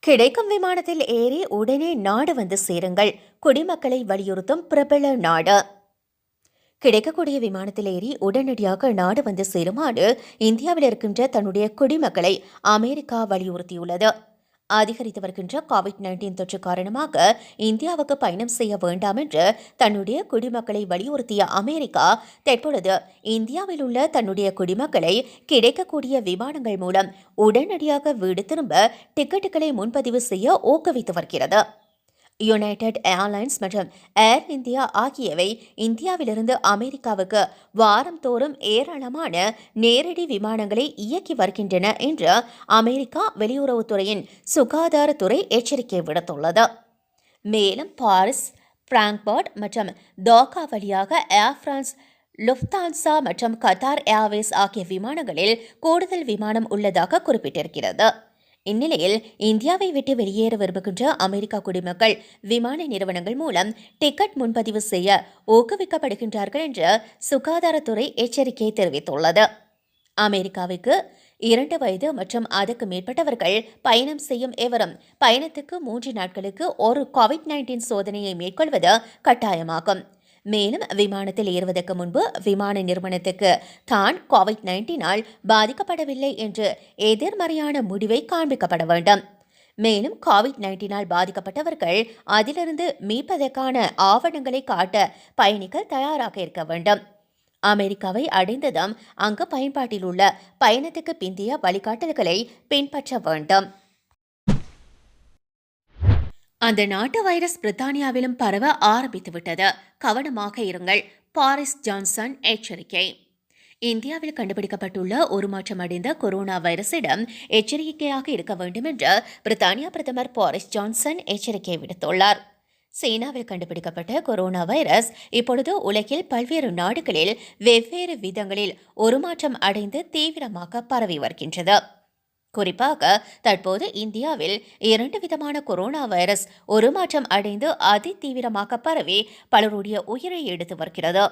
கிடைக்கும் விமானத்தில் ஏறி உடனே நாடு வந்து சேருங்கள், குடிமக்களை வலியுறுத்தும் பிரபல நாடு. கிடைக்கக்கூடிய விமானத்தில் ஏறி உடனடியாக நாடு வந்து சேருமாறு இந்தியாவில் இருக்கின்ற தன்னுடைய குடிமக்களை அமெரிக்கா வலியுறுத்தியுள்ளது. அதிகரித்து வருகின்ற கோவிட்-19 தொற்று காரணமாக இந்தியாவுக்கு பயணம் செய்ய வேண்டாம் என்று தன்னுடைய குடிமக்களை வலியுறுத்திய அமெரிக்கா தற்பொழுது இந்தியாவில் உள்ள தன்னுடைய குடிமக்களை கிடைக்கக்கூடிய விமானங்கள் மூலம் உடனடியாக வீடு திரும்ப டிக்கெட்டுகளை முன்பதிவு செய்ய ஊக்குவித்து வருகிறது. யுனைடெட் ஏர்லைன்ஸ் மற்றும் ஏர் இந்தியா ஆகியவை இந்தியாவிலிருந்து அமெரிக்காவுக்கு வாரந்தோறும் ஏராளமான நேரடி விமானங்களை இயக்கி வருகின்றன என்று அமெரிக்கா வெளியுறவுத்துறையின் சுகாதாரத்துறை எச்சரிக்கை விடுத்துள்ளது. மேலும் பாரிஸ், பிராங்க்பர்ட் மற்றும் தோஹா வழியாக ஏர் பிரான்ஸ், லுஃப்தான்சா மற்றும் கத்தார் ஏர்வேஸ் ஆகிய விமானங்களில் கூடுதல் விமானம் உள்ளதாக குறிப்பிட்டிருக்கிறது. இந்நிலையில் இந்தியாவை விட்டு வெளியேற விரும்புகின்ற அமெரிக்கா குடிமக்கள் விமான நிறுவனங்கள் மூலம் டிக்கெட் முன்பதிவு செய்ய ஊக்குவிக்கப்படுகின்றார்கள் என்று சுகாதாரத்துறை எச்சரிக்கை தெரிவித்துள்ளது. அமெரிக்காவுக்கு 2 வயது மற்றும் அதற்கு மேற்பட்டவர்கள் பயணம் செய்யும் எவரும் பயணத்துக்கு 3 நாட்களுக்கு ஒரு கோவிட்-19 சோதனையை மேற்கொள்வது கட்டாயமாகும். மேலும் விமானத்தில் ஏறுவதற்கு முன்பு விமான நிறுவனத்துக்கு தான் கோவிட்-19 பாதிக்கப்படவில்லை என்று எதிர்மறையான முடிவை காண்பிக்கப்பட வேண்டும். மேலும் கோவிட்-19 பாதிக்கப்பட்டவர்கள் அதிலிருந்து மீட்பதற்கான ஆவணங்களை காட்ட பயணிகள் தயாராக இருக்க வேண்டும். அமெரிக்காவை அடைந்ததும் அங்கு பயன்பாட்டில் உள்ள பயணத்துக்கு பிந்தைய வழிகாட்டல்களை பின்பற்ற வேண்டும். அந்த நாட்டு வைரஸ் பிரித்தானியாவிலும் பரவ ஆரம்பித்துவிட்டது, கவனமாக இருங்கள், பாரிஸ் ஜான்சன் எச்சரிக்கை. இந்தியாவில் கண்டுபிடிக்கப்பட்டுள்ள உருமாற்றம் அடைந்த கொரோனா வைரஸிடம் எச்சரிக்கையாக இருக்க வேண்டும் என்று பிரித்தானியா பிரதமர் பாரிஸ் ஜான்சன் எச்சரிக்கை விடுத்துள்ளார். சீனாவில் கண்டுபிடிக்கப்பட்ட கொரோனா வைரஸ் இப்பொழுது உலகில் பல்வேறு நாடுகளில் வெவ்வேறு விதங்களில் உருமாற்றம் அடைந்து தீவிரமாக பரவி வருகின்றது. குறிப்பாக தற்போது இந்தியாவில் 2 விதமான கொரோனா வைரஸ் உருமாற்றம் அடைந்து அதிதீவிரமாக பரவி பலருடைய உயிரை எடுத்து வருகிறது.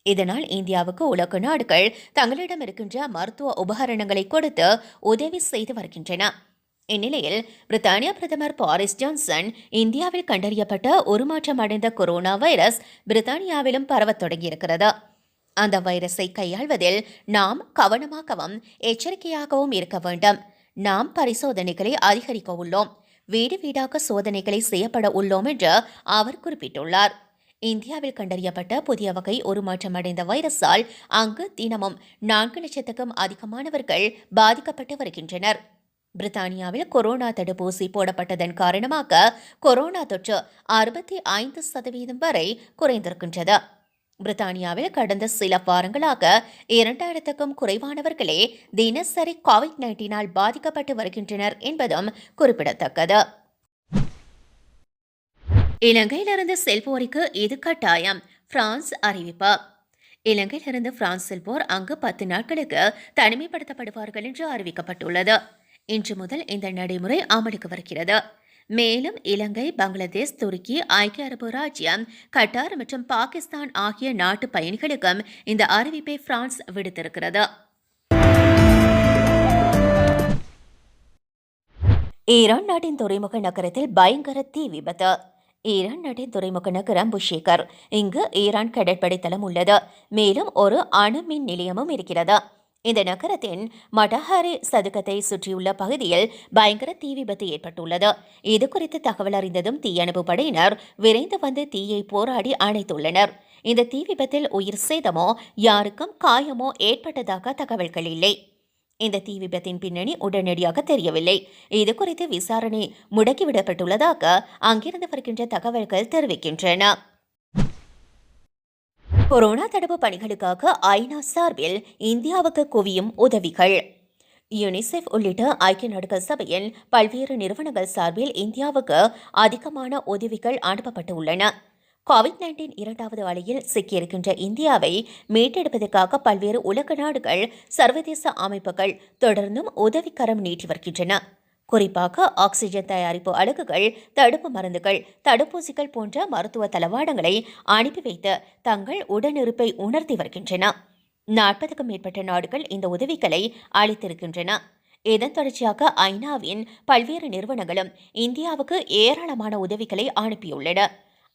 இதனால் இந்தியாவுக்கு உலக நாடுகள் தங்களிடம் இருக்கின்ற மருத்துவ உபகரணங்களை கொடுத்து உதவி செய்து வருகின்றன. இந்நிலையில் பிரித்தானிய பிரதமர் பாரிஸ் ஜான்சன் இந்தியாவில் கண்டறியப்பட்ட உருமாற்றம் அடைந்த கொரோனா வைரஸ் பிரித்தானியாவிலும் பரவத் தொடங்கியிருக்கிறது. அந்த வைரஸை கையாள்வதில் நாம் கவனமாகவும் எச்சரிக்கையாகவும் இருக்க வேண்டும். நாம் பரிசோதனைகளை அதிகரிக்க உள்ளோம், வீடு வீடாக சோதனைகளை செய்யப்பட உள்ளோம் என்று அவர் குறிப்பிட்டுள்ளார். இந்தியாவில் கண்டறியப்பட்ட புதிய வகை உருமாற்றம் அடைந்த வைரஸால் அங்கு தினமும் 4 லட்சத்துக்கும் அதிகமானவர்கள் பாதிக்கப்பட்டு வருகின்றனர். பிரித்தானியாவில் கொரோனா தடுப்பூசி போடப்பட்டதன் காரணமாக கொரோனா தொற்று 65% வரை குறைந்திருக்கின்றது. பிரித்தானியாவில் கடந்த சில வாரங்களாக 2000க்கும் குறைவானவர்களே தினசரி கோவிட்-19 பாதிக்கப்பட்டு வருகின்றனர் என்பதும் குறிப்பிடத்தக்கது. இலங்கையிலிருந்து செல்வோருக்கு இது கட்டாயம், பிரான்ஸ் அறிவிப்பு. இலங்கையிலிருந்து பிரான்ஸ் செல்வோர் அங்கு 10 நாட்களுக்கு தனிமைப்படுத்தப்படுவார்கள் என்று அறிவிக்கப்பட்டுள்ளது. இன்று முதல் இந்த நடைமுறை அமலுக்கு வருகிறது. மேலும் இலங்கை, பங்களாதேஷ், துருக்கி, ஐக்கிய அரபு ராஜ்யம், கட்டார் மற்றும் பாகிஸ்தான் ஆகிய நாட்டு பயணிகளுக்கும் இந்த அறிவிப்பை பிரான்ஸ் விடுத்திருக்கிறது. ஈரான் நாட்டின் துறைமுக நகரத்தில் பயங்கர தீ விபத்து. ஈரான் நாட்டின் துறைமுக நகரம் புஷேகர், இங்கு ஈரான் கடற்படை தளம் உள்ளது. மேலும் ஒரு அணு மின் நிலையமும் இருக்கிறது. இந்த நகரத்தின் மடஹாரி சதுக்கத்தை சுற்றியுள்ள பகுதியில் பயங்கர தீ விபத்து ஏற்பட்டுள்ளது. இது குறித்து தகவல் அறிந்ததும் தீயணைப்பு படையினர் விரைந்து வந்து தீயை போராடி அணைத்துள்ளனர். இந்த தீ விபத்தில் உயிர் சேதமோ யாருக்கும் காயமோ ஏற்பட்டதாக தகவல்கள் இல்லை. இந்த தீ விபத்தின் பின்னணி உடனடியாக தெரியவில்லை. இது குறித்து விசாரணை முடக்கிவிடப்பட்டுள்ளதாக அங்கிருந்து வருகின்ற தகவல்கள் தெரிவிக்கின்றன. கொரோனா தடுப்பு பணிகளுக்காக ஐநா சார்பில் இந்தியாவுக்கு குவியும் உதவிகள். யுனிசெஃப் உள்ளிட்ட ஐக்கிய நாடுகள் சபையின் பல்வேறு நிறுவனங்கள் சார்பில் இந்தியாவுக்கு அதிகமான உதவிகள் அனுப்பப்பட்டு உள்ளன. கோவிட்-19 2வது அலையில் சிக்கியிருக்கின்ற இந்தியாவை மீட்டெடுப்பதற்காக பல்வேறு உலக நாடுகள், சர்வதேச அமைப்புகள் தொடர்ந்தும் உதவிக்கரம் நீட்டி வருகின்றன. குறிப்பாக ஆக்சிஜன் தயாரிப்பு அலகுகள், தடுப்பு மருந்துகள், தடுப்பூசிகள் போன்ற மருத்துவ தளவாடங்களை அனுப்பி வைத்து தங்கள் உடனிருப்பை உணர்த்தி வருகின்றன. 40க்கும் மேற்பட்ட நாடுகள் இந்த உதவிகளை அளித்திருக்கின்றன. இதன் தொடர்ச்சியாக ஐநாவின் பல்வேறு நிறுவனங்களும் இந்தியாவுக்கு ஏராளமான உதவிகளை அனுப்பியுள்ளன.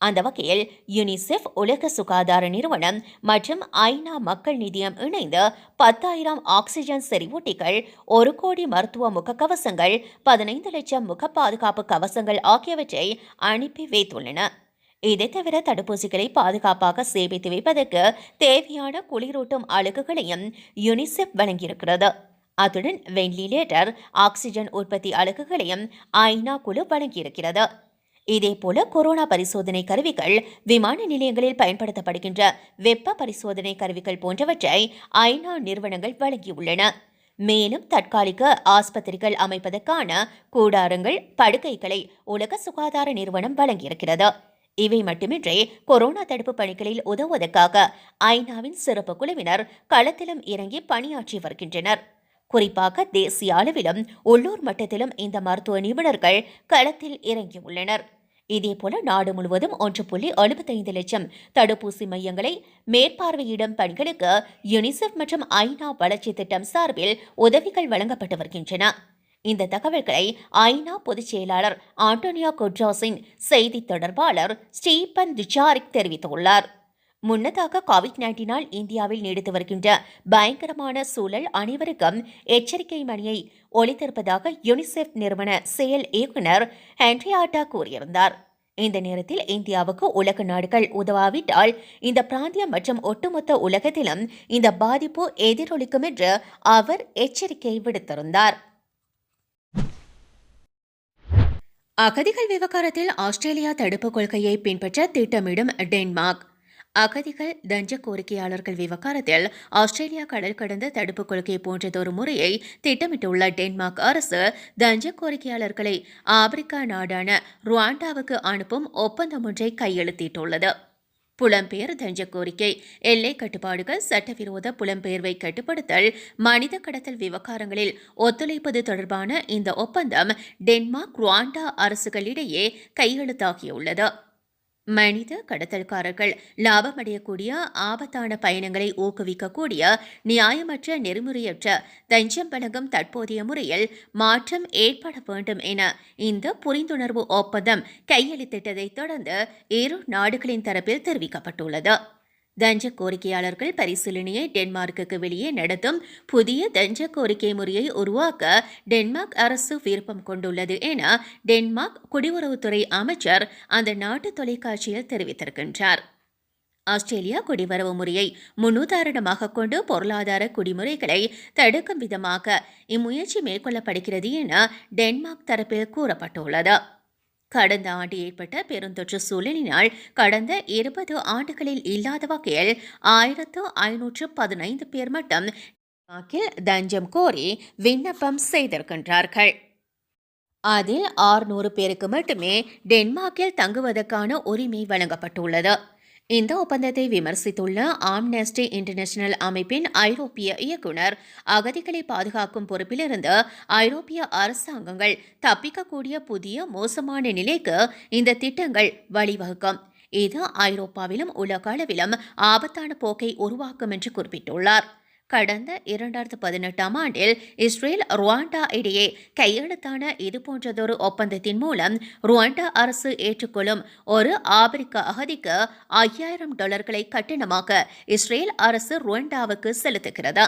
அந்த வகையில் யுனிசெஃப், உலக சுகாதார நிறுவனம் மற்றும் ஐநா மக்கள் நிதியம் இணைந்து 10,000 ஆக்சிஜன் செறிவூட்டிகள், 1 கோடி மருத்துவ முகக்கவசங்கள், 15 லட்சம் முக பாதுகாப்பு கவசங்கள் ஆகியவற்றை அனுப்பி வைத்துள்ளன. இதை தவிர தடுப்பூசிகளை பாதுகாப்பாக சேமித்து வைப்பதற்கு தேவையான குளிரூட்டும் அலகுகளையும் யுனிசெஃப் வழங்கியிருக்கிறது. அத்துடன் வெண்டிலேட்டர், ஆக்சிஜன் உற்பத்தி அலகுகளையும் ஐநா குழு வழங்கியிருக்கிறது. இதேபோல கொரோனா பரிசோதனை கருவிகள், விமான நிலையங்களில் பயன்படுத்தப்படுகின்ற வெப்ப பரிசோதனை கருவிகள் போன்றவற்றை ஐநா நிறுவனங்கள் வழங்கியுள்ளன. மேலும் தற்காலிக ஆஸ்பத்திரிகள் அமைப்பதற்கான கூடாரங்கள், படுக்கைகளை உலக சுகாதார நிறுவனம் வழங்கியிருக்கிறது. இவை மட்டுமின்றி கொரோனா தடுப்பு பணிகளில் உதவுவதற்காக ஐநாவின் சிறப்பு குழுவினர் களத்திலும் இறங்கி பணியாற்றி வருகின்றனர். குறிப்பாக தேசிய அளவிலும் உள்ளூர் மட்டத்திலும் இந்த மருத்துவ நிபுணர்கள் களத்தில் இறங்கியுள்ளனர். இதேபோல நாடு முழுவதும் 1.75 லட்சம் தடுப்பூசி மையங்களை மேற்பார்வையிடும் பணிகளுக்கு யுனிசெஃப் மற்றும் ஐநா வளர்ச்சி திட்டம் சார்பில் உதவிகள் வழங்கப்பட்டு வருகின்றன. இந்த தகவல்களை ஐநா பொதுச் செயலாளர் ஆண்டோனியோ குட்ரோஸின் செய்தி தொடர்பாளர் ஸ்டீபன் துஜாரிக் தெரிவித்துள்ளார். முன்னதாக கோவிட்-19 இந்தியாவில் நீடித்து வருகின்ற பயங்கரமான சூழல் அனைவருக்கும் எச்சரிக்கை மணியை ஒலித்திருப்பதாக யுனிசெஃப் நிறுவன செயல் இயக்குநர் ஹென்ரியாட்டா கூறியிருந்தார். இந்த நேரத்தில் இந்தியாவுக்கு உலக நாடுகள் உதவாவிட்டால் இந்த பிராந்தியம் மற்றும் ஒட்டுமொத்த உலகத்திலும் இந்த பாதிப்பு எதிரொலிக்கும் என்று அவர் எச்சரிக்கை விடுத்திருந்தார். அகதிகள் விவகாரத்தில் ஆஸ்திரேலியா தடுப்பு கொள்கையை பின்பற்ற திட்டமிடும் டென்மார்க். அகதிகள் தஞ்ச கோரிக்கையாளர்கள் விவகாரத்தில் ஆஸ்திரேலியா கடல் கடந்த தடுப்புக் கொள்கை போன்றதொரு முறையை திட்டமிட்டுள்ள டென்மார்க் அரசு தஞ்ச கோரிக்கையாளர்களை ஆப்பிரிக்கா நாடான ருவாண்டாவுக்கு அனுப்பும் ஒப்பந்தம் ஒன்றை கையெழுத்திட்டுள்ளது. புலம்பெயர் தஞ்ச கோரிக்கை, எல்லை கட்டுப்பாடுகள், சட்டவிரோத புலம்பெயர்வை கட்டுப்படுத்தல், மனித கடத்தல் விவகாரங்களில் ஒத்துழைப்பது தொடர்பான இந்த ஒப்பந்தம் டென்மார்க், ருவாண்டா அரசுகளிடையே கையெழுத்தாகியுள்ளது. மனித கடத்தல்காரர்கள் லாபமடையக்கூடிய ஆபத்தான பயணங்களை ஊக்குவிக்கக்கூடிய நியாயமற்ற, நெறிமுறையற்ற தஞ்சம் வழங்கும் தற்போதைய முறையில் மாற்றம் ஏற்பட வேண்டும் என இந்த புரிந்துணர்வு ஒப்பந்தம் கையெழுத்திட்டதைத் தொடர்ந்து இரு நாடுகளின் தரப்பில் தெரிவிக்கப்பட்டுள்ளது. தஞ்ச கோரிக்கையாளர்கள் பரிசீலனையை டென்மார்க்குக்கு வெளியே நடத்தும் புதிய தஞ்ச கோரிக்கை முறையை உருவாக்க டென்மார்க் அரசு விருப்பம் கொண்டுள்ளது என டென்மார்க் குடியுறவுத்துறை அமைச்சர் அந்த நாட்டு தொலைக்காட்சியில் தெரிவித்திருக்கின்றார். ஆஸ்திரேலியா குடிவரவு முறையை முன்னுதாரணமாக கொண்டு பொருளாதார குடிமுறைகளை தடுக்கும் விதமாக இம்முயற்சி மேற்கொள்ளப்படுகிறது என டென்மார்க் தரப்பில் கூறப்பட்டுள்ளது. கடந்த ஆண்டு ஏற்பட்ட பெருந்தொற்று சூழலினால் கடந்த 20 ஆண்டுகளில் இல்லாத வகையில் 1515 பேர் மட்டும் தஞ்சம் கோரி விண்ணப்பம் செய்திருக்கின்றார்கள். அதில் 600 பேருக்கு மட்டுமே டென்மார்க்கில் தங்குவதற்கான உரிமை வழங்கப்பட்டுள்ளது. இந்த ஒப்பந்தத்தை விமர்சித்துள்ள ஆம்னஸ்டி இன்டர்நேஷனல் அமைப்பின் ஐரோப்பிய இயக்குநர், அகதிகளை பாதுகாக்கும் பொறுப்பிலிருந்து ஐரோப்பிய அரசாங்கங்கள் தப்பிக்கக்கூடிய புதிய மோசமான நிலைக்கு இந்த திட்டங்கள் வழிவகுக்கும். இது ஐரோப்பாவிலும் உலக அளவிலும் ஆபத்தான போக்கை உருவாக்கும் என்று குறிப்பிட்டுள்ளார். கடந்த 2018 ஆண்டில் இஸ்ரேல், ருவாண்டா இடையே கையெழுத்தான இதுபோன்றதொரு ஒப்பந்தத்தின் மூலம் ருவாண்டா அரசு ஏற்றுக்கொள்ளும் ஒரு ஆப்பிரிக்க அகதிக்கு $5,000 கட்டணமாக இஸ்ரேல் அரசு ருவாண்டாவுக்கு செலுத்துகிறது.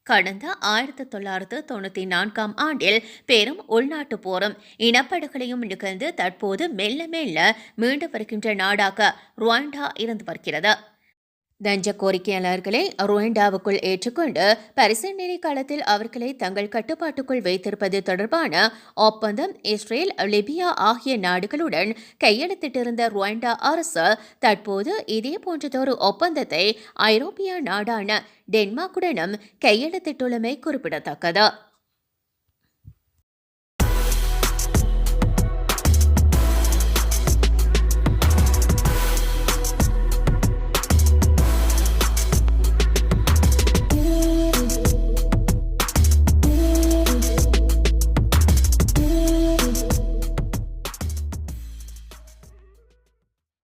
கடந்த 1994 ஆண்டில் பெரும் உள்நாட்டு போரும் இனப்படுகொலையும் நிகழ்ந்து தற்போது மெல்ல மெல்ல மீண்டு வருகின்ற நாடாக ருவாண்டா இருந்து வருகிறது. தஞ்ச கோரிக்கையாளர்களை ருவாண்டாவுக்குள் ஏற்றுக்கொண்டு பரிசீலனை காலத்தில் அவர்களை தங்கள் கட்டுப்பாட்டுக்குள் வைத்திருப்பது தொடர்பான ஒப்பந்தம் இஸ்ரேல், லிபியா ஆகிய நாடுகளுடன் கையெழுத்திட்டிருந்த ருவாண்டா அரசு தற்போது இதே போன்றதொரு ஒப்பந்தத்தை ஐரோப்பிய நாடான டென்மார்க்குடனும் கையெழுத்திட்டுள்ளமை குறிப்பிடத்தக்கது.